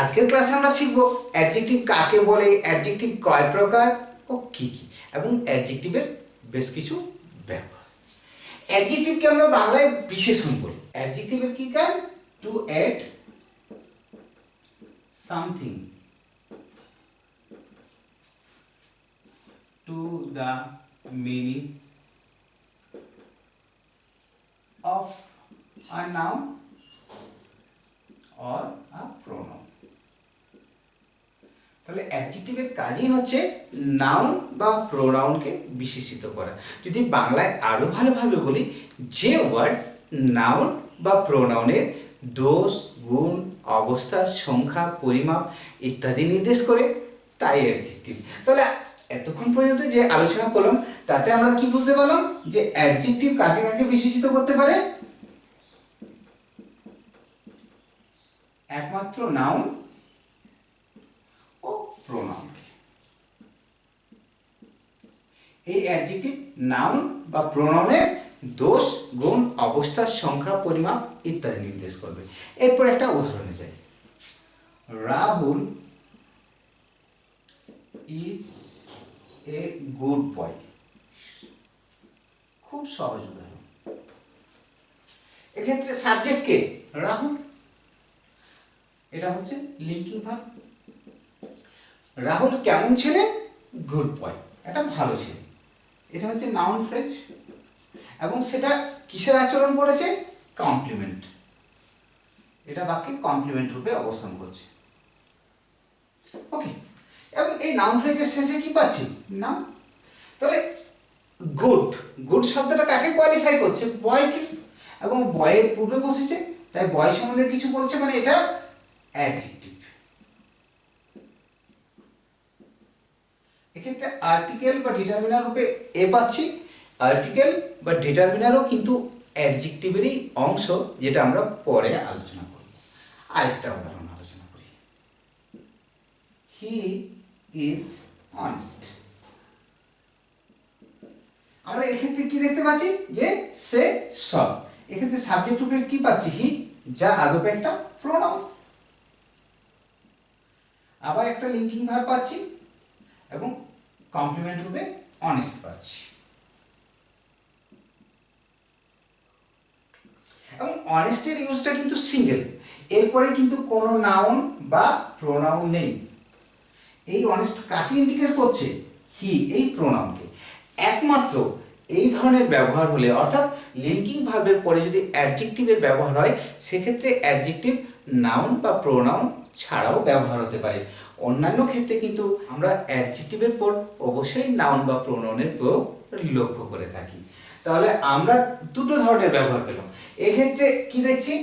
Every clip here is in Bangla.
আজকের ক্লাসে আমরা শিখব অ্যাডজেক্টিভ কাকে বলে, অ্যাডজেক্টিভ কয় প্রকার ও কি কি, এবং অ্যাডজেক্টিভের বেশ কিছু ব্যবহার। অ্যাডজেক্টিভকে আমরা বাংলায় বিশেষণ বলি। অ্যাডজেক্টিভের কি কাজ? To add something to the meaning of a noun or a pronoun। তাহলে অ্যাডজেক্টিভের কাজই হচ্ছে নাউন বা প্রোনাউনকে বিশেষিত করা। যদি বাংলায় আরো ভালোভাবে বলি, যে ওয়ার্ড নাউন বা প্রোনাউনের দোষ, গুণ, অবস্থা, সংখ্যা, পরিমাপ ইত্যাদি নির্দেশ করে তাই অ্যাডজেক্টিভ। তাহলে এতক্ষণ পর্যন্ত যে আলোচনা করলাম তাতে আমরা কি বুঝতে পারলাম যে অ্যাডজেক্টিভ কাকে কাকে বিশেষিত করতে পারে? একমাত্র নাউন ও প্রোনাউনকে। এই অ্যাডজেক্টিভ নাউন বা প্রোনাউনের দোষ, গুণ, অবস্থা, সংখ্যা, পরিমাপ ইত্যাদি নির্দেশ করবে। এরপর একটা উদাহরণে যাই। Rahul is a good boy. খুব সহজ উদাহরণ। এক্ষেত্রে সাবজেক্ট কে? রাহুল। এটা হচ্ছে লিঙ্কিং ভার্ব। রাহুল কেমন ছেলে? গুড বয়, এটা ভালো ছেলে। এটা হচ্ছে নাউন ফ্রেজ এবং সেটা কিসের আচরণ করেছে? কমপ্লিমেন্ট। এটা বাক্যে কমপ্লিমেন্ট রূপে অবস্থান করছে। ওকে, এবং এই নাউন ফ্রেজের শেষে কি পাচ্ছি? নাউন। তাহলে গুড, গুড শব্দটা কাকে কোয়ালিফাই করছে? বয়কে, এবং বয়ের পূর্বে বসেছে, তাই বয় সম্বন্ধে কিছু বলছে, মানে এটা অ্যাডজেক্টিভ। এক্ষেত্রে আর্টিকেল বা ডিটারমিনার রূপে এ পাচ্ছি। আর্টিকেল বা ডিটারমিনারও কিন্তু অ্যাডজেক্টিভেরই অংশ, যেটা আমরা পরে আলোচনা করব। আরেকটা উদাহরণ আলোচনা করি। He is honest. আমরা এক্ষেত্রে কি দেখতে পাচ্ছি? যে সে সৎ। এক্ষেত্রে সাবজেক্ট রূপে কি পাচ্ছি? হি, যা আদপে একটা প্রোনাউন। আবার একটা লিঙ্কিং ভার্ব পাচ্ছি এবং কমপ্লিমেন্ট রূপে অনেস্ট পাচ্ছি। এবং অনেস্টের ইউজটা কিন্তু সিঙ্গেল, এরপরে কিন্তু কোনো নাউন বা প্রোনাউন নেই। এই অনেস্ট কাকে ইন্ডিকেট করছে? হি, এই প্রোনাউনকে। একমাত্র এই ধরনের ব্যবহার হলে, অর্থাৎ লিঙ্কিং ভার্বের পরে যদি অ্যাডজেক্টিভের ব্যবহার হয়, সেক্ষেত্রে অ্যাডজেক্টিভ নাউন বা প্রোনাউন ছাড়াও ব্যবহার হতে পারে। অন্যান্য ক্ষেত্রে কিন্তু আমরা অ্যাডজেক্টিভের পর অবশ্যই নাউন বা প্রোনাউনের প্রয়োগ লক্ষ্য করে থাকি। তাহলে আমরা দুটো ধরনের ব্যবহার পেলাম। এক্ষেত্রে কি দেখছি?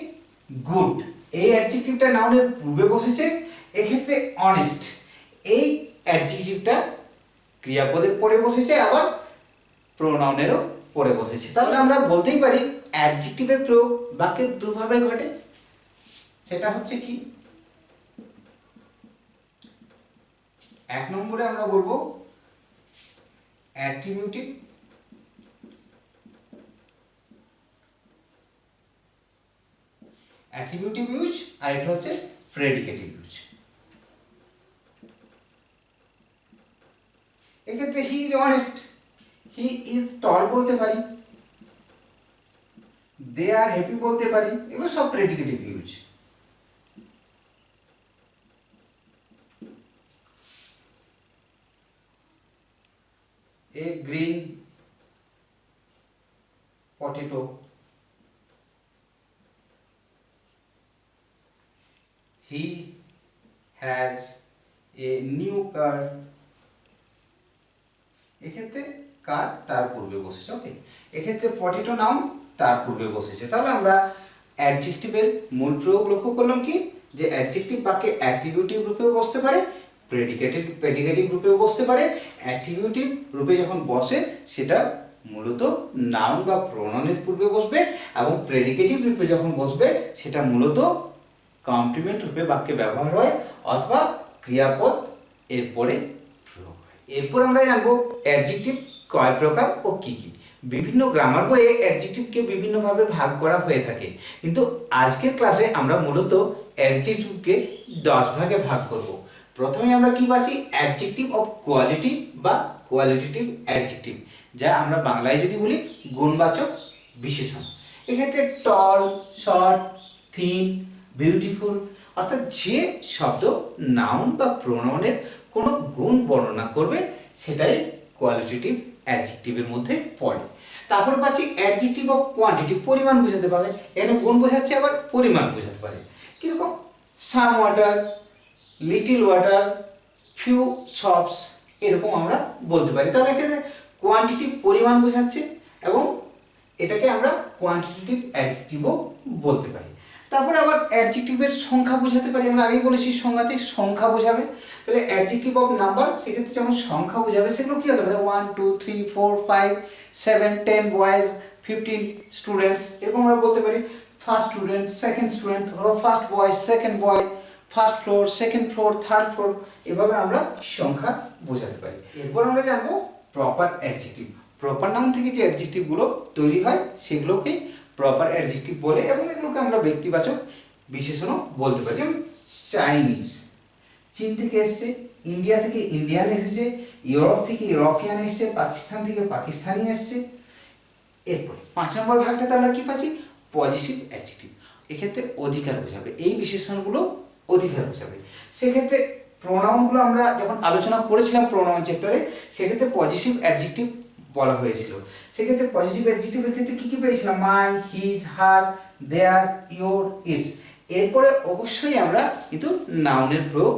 গুড, এই অ্যাডজেক্টিভটা নাউনের পূর্বে বসেছে। এক্ষেত্রে অনেস্ট, এই অ্যাডজেক্টিভটা ক্রিয়াপদের পরে বসেছে, আবার প্রোনাউনেরও পরে বসেছে। তাহলে আমরা বলতেই পারি অ্যাডজেক্টিভের প্রয়োগ বাক্যে দুভাবে ঘটে। সেটা হচ্ছে কি? এক নম্বরে আমরা বলবো অ্যাট্রিবিউটিভ, অ্যাট্রিবিউটিভ ইউজ, আর এটা হচ্ছে প্রেডিকেটিভ ইউজ। এক্ষেত্রে he is honest, he is tall বলতে পারি, দে আর হ্যাপি বলতে পারি, এগুলো সব predicative use. A green potato, he has a new car. এক্ষেত্রে কার তার পূর্বে বসেছে। ওকে, এক্ষেত্রে পটেটো নাউন তার পূর্বে বসেছে। তাহলে আমরা অ্যাডজেক্টিভের মূল প্রয়োগ লক্ষ্য করলাম কি? যে অ্যাডজেক্টিভ বাক্যে অ্যাট্রিবিউটিভ রূপেও বসতে পারে, প্রেডিকেটিভ রূপেও বসতে পারে। অ্যাট্রিবিউটিভ রূপে যখন বসে সেটা মূলত নাউন বা প্রোনাউনের পূর্বে বসবে, এবং প্রেডিকেটিভ রূপে যখন বসবে সেটা মূলত কমপ্লিমেন্ট রূপে বাক্যে ব্যবহার হয়, অথবা ক্রিয়াপদ এরপরে প্রয়োগ হয়। এরপর আমরা জানবো অ্যাডজেক্টিভ কয় প্রকার ও কি কি। বিভিন্ন গ্রামার বইয়ে অ্যাডজেক্টিভকে বিভিন্নভাবে ভাগ করা হয়ে থাকে, কিন্তু আজকের ক্লাসে আমরা মূলত অ্যাডজেক্টিভকে 10 ভাগে ভাগ করব। প্রথমে আমরা কি পাচ্ছি অ্যাডজেক্টিভ অফ কোয়ালিটি বা কোয়ালিটেটিভ অ্যাডজেক্টিভ, যা আমরা বাংলায় যদি বলি গুণবাচক বিশেষণ। এক্ষেত্রে টল, শর্ট, থিন, বিউটিফুল অর্থাৎ যে শব্দ নাউন বা প্রোনাউনের কোনো গুণ বর্ণনা করবে সেটাই কোয়ালিটেটিভ অ্যাডজেক্টিভের মধ্যে পড়ে। তারপর পাচ্ছি অ্যাডজেক্টিভ অফ কোয়ান্টিটি, পরিমাণ বোঝাতে পারে। এখানে গুণ বোঝাচ্ছে আবার পরিমাণ বোঝাতে পারে। কীরকম? Some water, little water, few shops, এরকম আমরা বলতে পারি। তাহলে এক্ষেত্রে কোয়ান্টিটি পরিমাণ বোঝাচ্ছে এবং এটাকে আমরা কোয়ান্টিটেটিভ অ্যাডজেক্টিভও বলতে পারি। তারপরে আবার অ্যাডজেক্টিভের সংখ্যা বোঝাতে পারি। আমরা আগেই বলেছি সংখ্যাতে সংখ্যা বোঝাবে। তাহলে অ্যাডজেক্টিভ অফ নাম্বার, সেক্ষেত্রে যখন সংখ্যা বোঝাবে সেগুলো কী হতে পারে? 1 2 3 4 5 7 10 বয়েজ, 15 স্টুডেন্টস, এরকম আমরা বলতে পারি। ফার্স্ট স্টুডেন্ট, সেকেন্ড স্টুডেন্ট, অথবা first boy, second boy, first floor, second floor, third floor, এভাবে আমরা সংখ্যা বোঝাতে পারি। এরপর আমরা জানবো প্রপার অ্যাডজেক্টিভ। প্রপার নাউন থেকে যে অ্যাডজেক্টিভগুলো তৈরি হয় সেগুলোকে প্রপার অ্যাডজেক্টিভ বলে এবং এগুলোকে আমরা ব্যক্তিবাচক বিশেষণও বলতে পারি। যেমন চাইনিজ, চীন থেকে এসছে, ইন্ডিয়া থেকে ইন্ডিয়ান এসেছে, ইউরোপ থেকে ইউরোপিয়ান এসছে, পাকিস্তান থেকে পাকিস্তানি এসছে। এরপর 5 নম্বর ভাগটাতে আমরা কি পাচ্ছি? Positive adjective. এক্ষেত্রে অধিকার বোঝাবে, এই বিশেষণগুলো অধিকার বোঝাবে। সেক্ষেত্রে প্রোনাউনগুলো আমরা যখন আলোচনা করেছিলাম প্রোনাউন চ্যাপ্টারে, সেক্ষেত্রে পজিটিভ অ্যাডজেক্টিভ বলা হয়েছিল। সেক্ষেত্রে পজিটিভ অ্যাডজেক্টিভের ক্ষেত্রে কী কী পেয়েছিলাম? My, his, her, their, your, its. এরপরে অবশ্যই আমরা কিন্তু নাউনের প্রয়োগ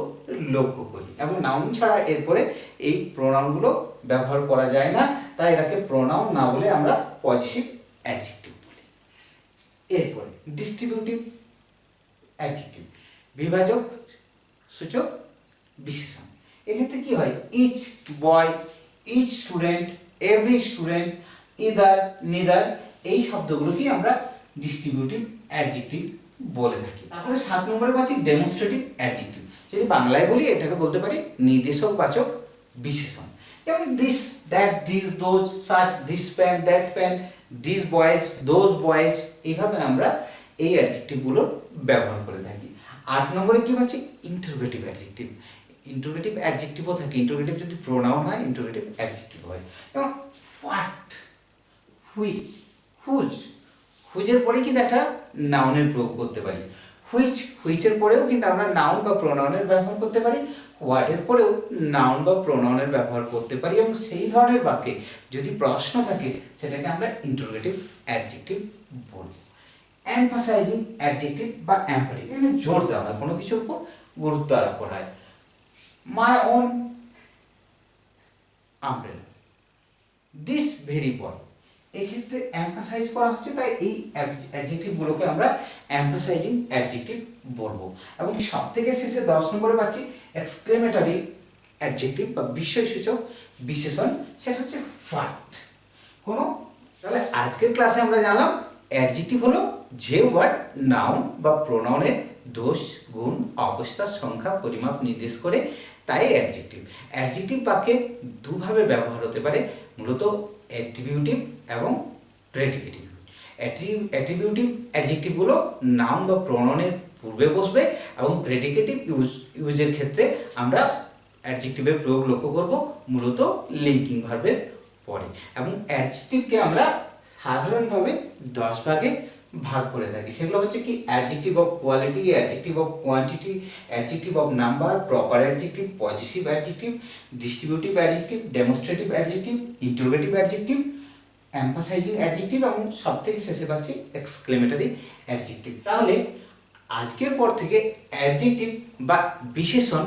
লক্ষ্য করি এবং নাউন ছাড়া এরপরে এই প্রোনাউনগুলো ব্যবহার করা যায় না, তাই এটাকে প্রোনাউন না বলে আমরা পজিটিভ অ্যাডজেক্টিভ বলি। এরপরে ডিস্ট্রিবিউটিভ অ্যাডজেক্টিভ, বিভাজক সূচক বিশেষণ। এক্ষেত্রে কি হয়? Each boy, each student, every student, either, neither, এই শব্দগুলোকেই আমরা ডিস্ট্রিবিউটিভ অ্যাডজেক্টিভ বলে থাকি। তারপরে 7 নম্বরে পাচ্ছি ডেমনস্ট্রেটিভ অ্যাডজেক্টিভ। যদি বাংলায় বলি এটাকে বলতে পারি নির্দেশকবাচক বিশেষণ। যেমন this, that, this, those, such, this pen, that pen, this boys, those boys, এইভাবে আমরা এই অ্যাডজেক্টিভগুলো ব্যবহার করে থাকি। 8 নম্বরে কি পাচ্ছি? Interrogative adjective. ইন্টারোগেটিভ অ্যাডজেক্টিভও থাকে। ইন্টারোগেটিভ যদি প্রোনাউন হয়, ইন্টারোগেটিভ অ্যাডজেক্টিভ হয়। যেমন হোয়াট, হুইচ, হুজ, হুজের পরে কিন্তু একটা নাউনের প্রয়োগ করতে পারি। হুইচের পরেও কিন্তু আমরা নাউন বা প্রোনাউনের ব্যবহার করতে পারি। হোয়াটের পরেও নাউন বা প্রোনাউনের ব্যবহার করতে পারি এবং সেই ধরনের বাক্যে যদি প্রশ্ন থাকে সেটাকে আমরা ইন্টারোগেটিভ অ্যাডজেক্টিভ বলি। এমফাসাইজিং অ্যাডজেক্টিভ বা এমফ্যাটিক, এখানে জোর দেওয়া হয়, কোনো কিছুর উপর গুরুত্ব আরোপ করা হয়। My own umbrella, this very boy, এক্ষেত্রে এমফাসাইজ করা হচ্ছে, তাই এই অ্যাডজেক্টিভগুলোকে আমরা এমফাসাইজিং অ্যাডজেক্টিভ বলবো। এবং সব থেকে শেষে 10 নম্বরে পাচ্ছি এক্সক্লেমেটরি অ্যাডজেক্টিভ বা বিস্ময়সূচক বিশেষণ, সেটা হচ্ছে হোয়াট। তাহলে আজকের ক্লাসে আমরা জানলাম অ্যাডজেক্টিভ হলো যে ওয়ার্ড নাউন বা প্রোনাউনের দোষ, গুণ, অবস্থা, সংখ্যা, পরিমাপ নির্দেশ করে, তাই অ্যাডজেক্টিভ। অ্যাডজেক্টিভ বাক্যে দুভাবে ব্যবহার হতে পারে, মূলত অ্যাট্রিবিউটিভ এবং প্রেডিকেটিভ। অ্যাট্রিবিউটিভ অ্যাডজেক্টিভগুলো নাউন বা প্রোনাউনের পূর্বে বসবে এবং প্রেডিকেটিভ ইউজের ক্ষেত্রে আমরা অ্যাডজেক্টিভের প্রয়োগ লক্ষ্য করব মূলত লিঙ্কিং ভার্বের পরে। এবং অ্যাডজেক্টিভকে আমরা সাধারণভাবে 10 ভাগে ভাগ করে থাকি। সেগুলো হচ্ছে কি? Adjective of quality, adjective of quantity, adjective of number, proper adjective, positive adjective, distributive adjective, demonstrative adjective, interrogative adjective, emphasising adjective এবং সবথেকে শেষে পাচ্ছি এক্সক্লেমেটরি অ্যাডজেক্টিভ। তাহলে আজকের পর থেকে অ্যাডজেক্টিভ বা বিশেষণ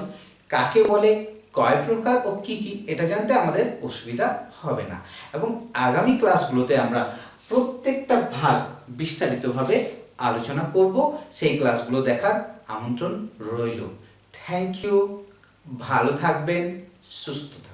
কাকে বলে, কয় প্রকার ও কি কি, এটা জানতে আমাদের অসুবিধা হবে না। এবং আগামী ক্লাসগুলোতে আমরা প্রত্যেকটা ভাগ বিস্তারিতভাবে আলোচনা করব। সেই ক্লাসগুলো দেখার আমন্ত্রণ রইল। থ্যাংক ইউ, ভালো থাকবেন, সুস্থ থাকবেন।